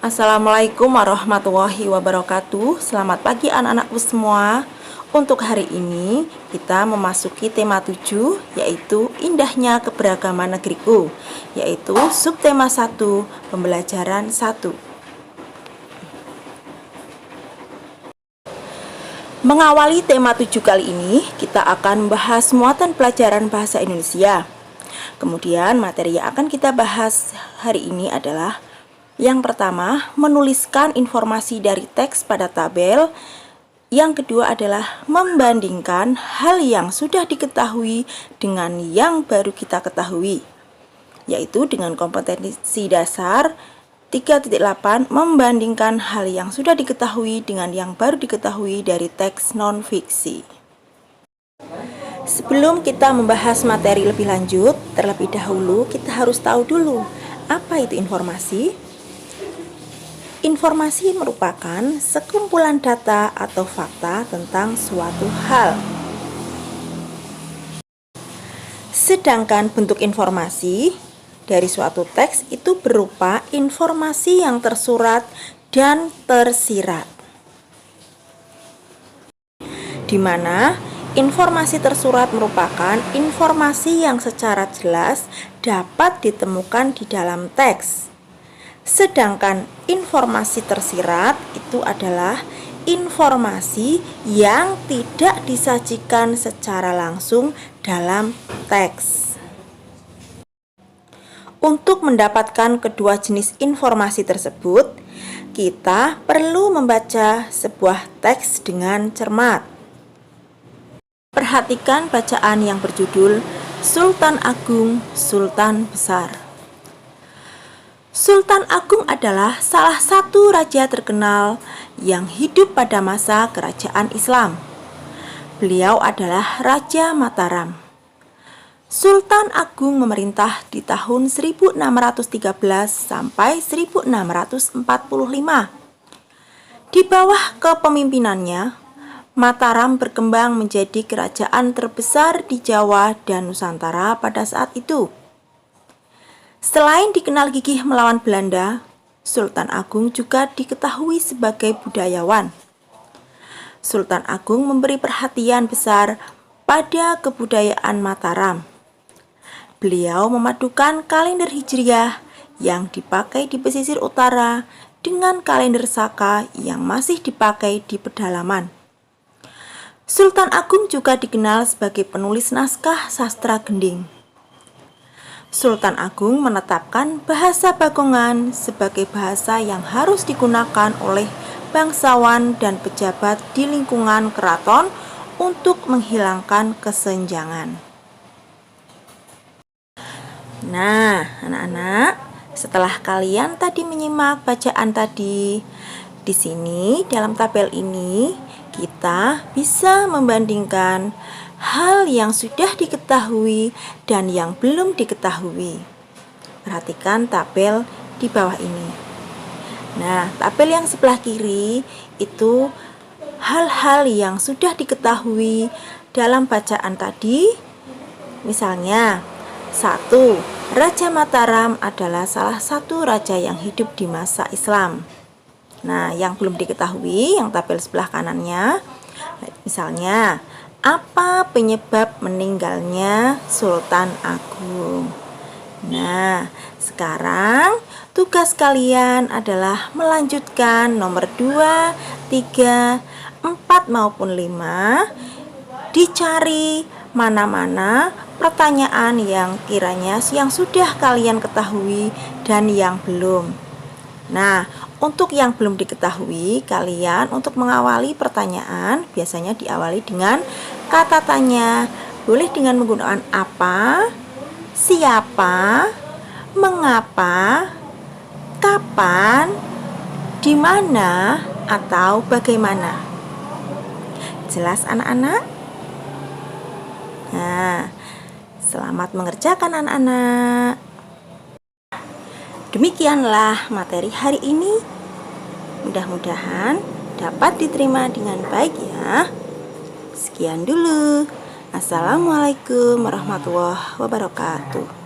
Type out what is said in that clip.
Assalamualaikum warahmatullahi wabarakatuh. Selamat pagi anak-anakku semua. Untuk hari ini kita memasuki tema 7, yaitu indahnya keberagaman negeriku, yaitu subtema 1, pembelajaran 1. Mengawali tema 7 kali ini, kita akan membahas muatan pelajaran bahasa Indonesia. Kemudian materi yang akan kita bahas hari ini adalah yang pertama, menuliskan informasi dari teks pada tabel. Yang kedua adalah membandingkan hal yang sudah diketahui dengan yang baru kita ketahui, yaitu dengan kompetensi dasar 3.8, membandingkan hal yang sudah diketahui dengan yang baru diketahui dari teks non-fiksi. Sebelum kita membahas materi lebih lanjut, terlebih dahulu kita harus tahu dulu apa itu informasi. Informasi merupakan sekumpulan data atau fakta tentang suatu hal. Sedangkan bentuk informasi dari suatu teks itu berupa informasi yang tersurat dan tersirat, di mana informasi tersurat merupakan informasi yang secara jelas dapat ditemukan di dalam teks. Sedangkan informasi tersirat itu adalah informasi yang tidak disajikan secara langsung dalam teks. Untuk mendapatkan kedua jenis informasi tersebut, kita perlu membaca sebuah teks dengan cermat. Perhatikan bacaan yang berjudul Sultan Agung, Sultan Besar. Sultan Agung adalah salah satu raja terkenal yang hidup pada masa kerajaan Islam. Beliau adalah Raja Mataram. Sultan Agung memerintah di tahun 1613 sampai 1645. Di bawah kepemimpinannya, Mataram berkembang menjadi kerajaan terbesar di Jawa dan Nusantara pada saat itu. Selain dikenal gigih melawan Belanda, Sultan Agung juga diketahui sebagai budayawan. Sultan Agung memberi perhatian besar pada kebudayaan Mataram. Beliau memadukan kalender Hijriah yang dipakai di pesisir utara dengan kalender Saka yang masih dipakai di pedalaman. Sultan Agung juga dikenal sebagai penulis naskah sastra gending. Sultan Agung menetapkan bahasa Bagongan sebagai bahasa yang harus digunakan oleh bangsawan dan pejabat di lingkungan keraton untuk menghilangkan kesenjangan. Nah, anak-anak, setelah kalian tadi menyimak bacaan tadi, di sini dalam tabel ini kita bisa membandingkan hal yang sudah diketahui dan yang belum diketahui. Perhatikan tabel di bawah ini. Nah, tabel yang sebelah kiri itu hal-hal yang sudah diketahui dalam bacaan tadi. Misalnya, 1. Raja Mataram adalah salah satu raja yang hidup di masa Islam. Nah, yang belum diketahui, yang tabel sebelah kanannya, misalnya, apa penyebab meninggalnya Sultan Agung? Nah, sekarang tugas kalian adalah melanjutkan nomor 2, 3, 4 maupun 5. Dicari mana-mana pertanyaan yang kiranya yang sudah kalian ketahui dan yang belum. Nah, untuk yang belum diketahui, kalian untuk mengawali pertanyaan biasanya diawali dengan kata tanya. Boleh dengan menggunakan apa, siapa, mengapa, kapan, di mana, atau bagaimana. Jelas anak-anak? Nah, selamat mengerjakan anak-anak. Demikianlah materi hari ini. Mudah-mudahan dapat diterima dengan baik ya. Sekian dulu. Assalamualaikum warahmatullahi wabarakatuh.